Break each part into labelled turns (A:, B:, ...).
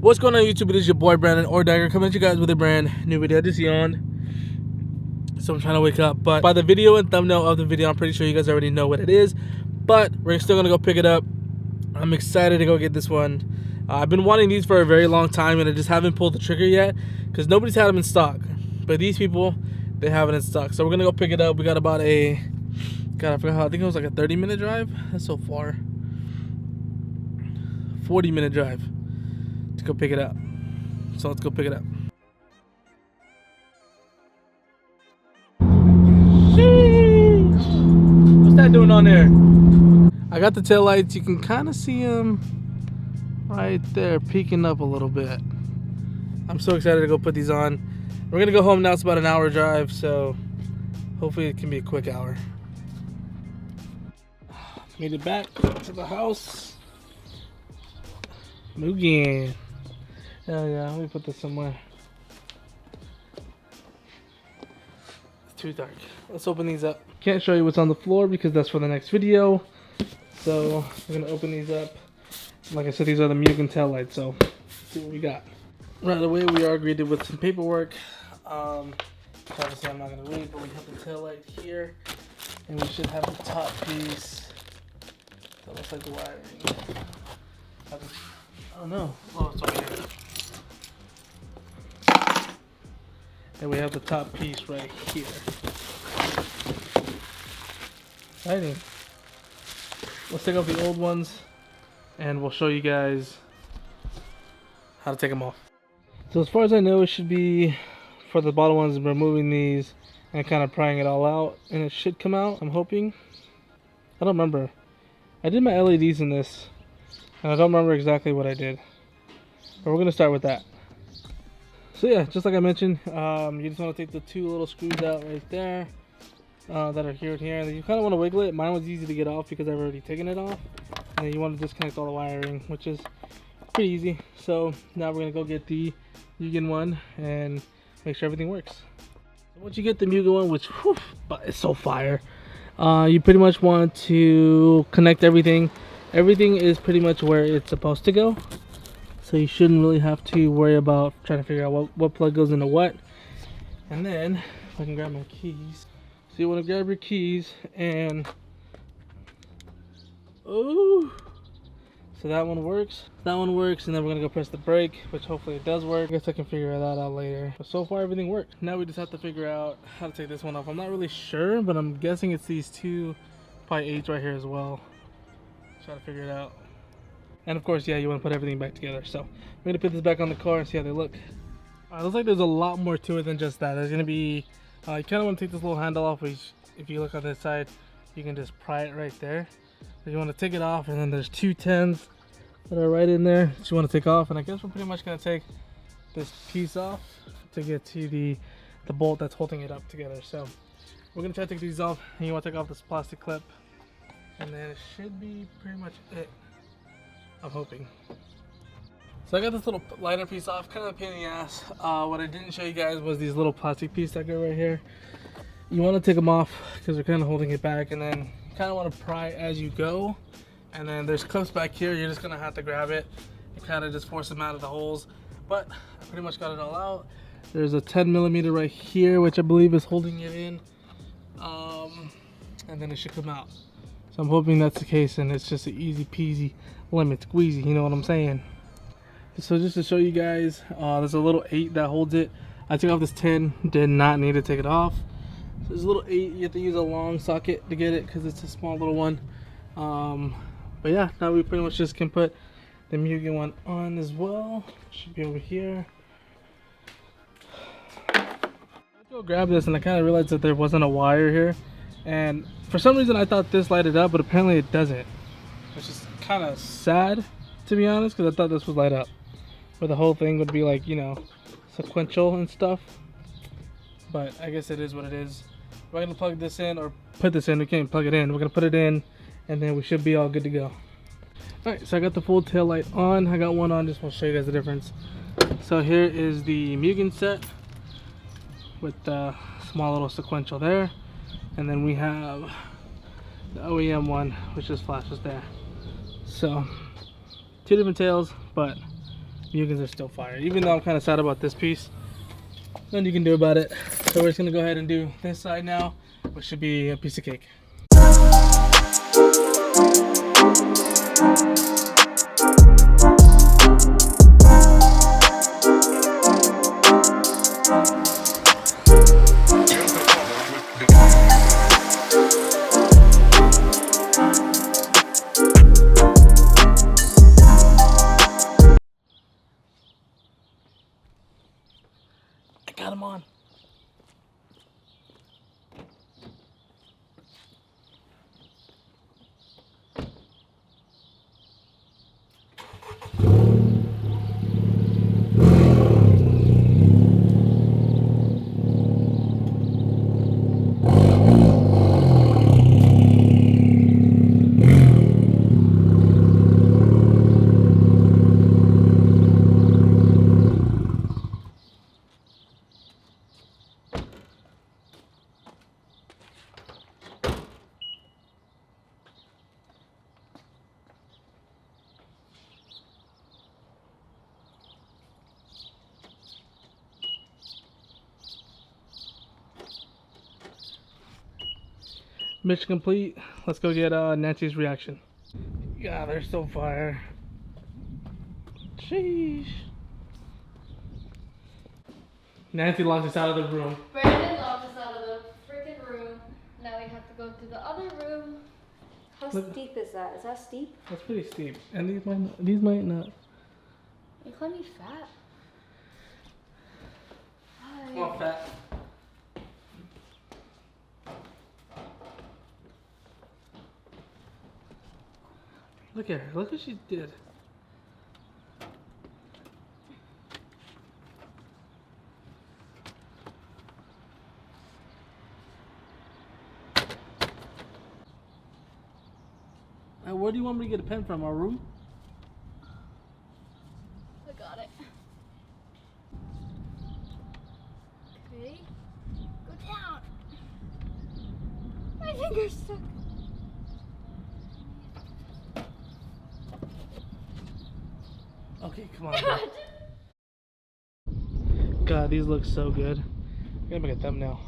A: What's going on YouTube? It is your boy Brandon or Dagger coming at you guys with a brand new video. I just yawned, so I'm trying to wake up. But by the video and thumbnail of the video, I'm pretty sure you guys already know what it is. But we're still gonna go pick it up. I'm excited to go get this one. I've been wanting these for a very long time, and I just haven't pulled the trigger yet because nobody's had them in stock. But these people, they have it in stock. So we're gonna go pick it up. We got about a, God, I forgot how, I think it was like a 30-minute drive. That's so far. 40-minute drive to go pick it up. So let's go pick it up. Sheesh. What's that doing on there? I got the tail lights. You can kind of see them right there peeking up a little bit. I'm so excited to go put these on. We're gonna go home now. It's about an hour drive, so hopefully it can be a quick hour. Made it back to the house. Mugen. Hell yeah, let me put this somewhere. It's too dark. Let's open these up. Can't show you what's on the floor because that's for the next video. So we're gonna open these up. Like I said, these are the Mugen tail lights, so let's see what we got. Right away, we are greeted with some paperwork. Obviously I'm not gonna read, but we have the tail light here. And we should have the top piece. That looks like the wiring. Oh no. Oh, it's over here. And we have the top piece right here. Exciting. Let's take off the old ones and we'll show you guys how to take them off. So as far as I know, it should be, for the bottom ones, removing these and kind of prying it all out, and it should come out, I'm hoping. I don't remember. I did my LEDs in this and I don't remember exactly what I did, but we're gonna start with that. So yeah, just like I mentioned, you just want to take the two little screws out right there that are here and here, and then you kind of want to wiggle it. Mine was easy to get off because I've already taken it off, and then you want to disconnect all the wiring, which is pretty easy. So now we're gonna go get the Mugen one and make sure everything works. So once you get the Mugen one, which whew, it's so fire, you pretty much want to connect everything. Everything is pretty much where it's supposed to go. So you shouldn't really have to worry about trying to figure out what plug goes into what. And then, if I can grab my keys. So you want to grab your keys and, oh, so that one works. That one works, and then we're gonna go press the brake, which hopefully it does work. I guess I can figure that out later. But so far everything worked. Now we just have to figure out how to take this one off. I'm not really sure, but I'm guessing it's these two probably 8s right here as well. Try to figure it out. And of course, yeah, you want to put everything back together. So I'm going to put this back on the car and see how they look. Looks like there's a lot more to it than just that. There's going to be, you kind of want to take this little handle off, which if you look on this side, you can just pry it right there. So you want to take it off, and then there's two 10s that are right in there that you want to take off. And I guess we're pretty much going to take this piece off to get to the bolt that's holding it up together. So we're going to try to take these off, and you want to take off this plastic clip. And then it should be pretty much it, I'm hoping. So I got this little liner piece off, kind of a pain in the ass. What I didn't show you guys was these little plastic pieces that go right here. You want to take them off because they're kind of holding it back, and then you kind of want to pry as you go. And then there's clips back here. You're just going to have to grab it and kind of just force them out of the holes. But I pretty much got it all out. There's a 10mm right here, which I believe is holding it in. And then it should come out. So I'm hoping that's the case, and it's just an easy peasy lemon squeezy, you know what I'm saying? So just to show you guys, there's a little 8 that holds it. I took off this 10, did not need to take it off. So there's a little 8, you have to use a long socket to get it because it's a small little one. But yeah, now we pretty much just can put the Mugen one on as well. Should be over here. Let's go grab this, and I kind of realized that there wasn't a wire here. And for some reason I thought this lighted up, but apparently it doesn't. Which is kind of sad, to be honest, because I thought this would light up. Where the whole thing would be like, you know, sequential and stuff. But I guess it is what it is. We're going to plug this in, or put this in. We can't plug it in. We're going to put it in, and then we should be all good to go. Alright, so I got the full tail light on. I got one on, just want to show you guys the difference. So here is the Mugen set with the small little sequential there. And then we have the OEM one, which just flashes there. So 2 different tails, but Mugens are still fire. Even though I'm kind of sad about this piece, nothing you can do about it. So we're just gonna go ahead and do this side now, which should be a piece of cake. Got him on. Mission complete. Let's go get Nancy's reaction. Yeah, they're so fire. Sheesh. Nancy locked us out of the room.
B: Brandon locked us out of the freaking room. Now we have to go to the other room. How steep is that? Is that steep?
A: That's pretty steep. And these might not.
B: You call me fat? Hi.
A: Come on, fat. Look at her. Look what she did. Where do you want me to get a pen from? Our room?
B: I got it. Okay. Go down. My finger's stuck.
A: Okay, come on. God, these look so good. I'm gonna make a thumbnail.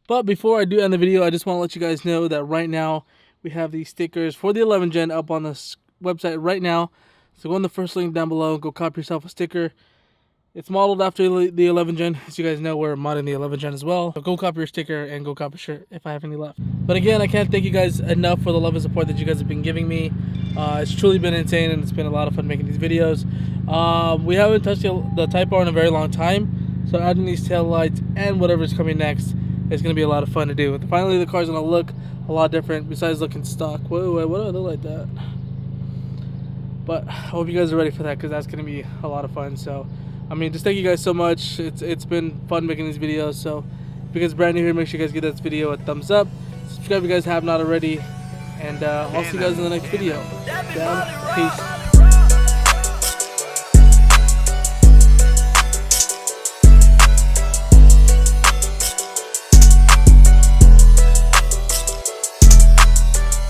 A: But before I do end the video, I just want to let you guys know that right now we have these stickers for the 11 gen up on this website right now. So go on the first link down below, go copy yourself a sticker. It's modeled after the 11 gen. As you guys know, we're modding the 11 gen as well. So go copy your sticker and go copy a shirt if I have any left. But again, I can't thank you guys enough for the love and support that you guys have been giving me. It's truly been insane and it's been a lot of fun making these videos. We haven't touched the Type R in a very long time. So adding these tail lights and whatever's coming next is going to be a lot of fun to do. Finally, the car's going to look a lot different besides looking stock. Whoa, wait, what do I look like that? But I hope you guys are ready for that because that's going to be a lot of fun. So, I mean, just thank you guys so much. It's been fun making these videos. So, if you guys are brand new here, make sure you guys give this video a thumbs up. Subscribe if you guys have not already. And I'll see you guys in the next video. Down. Peace.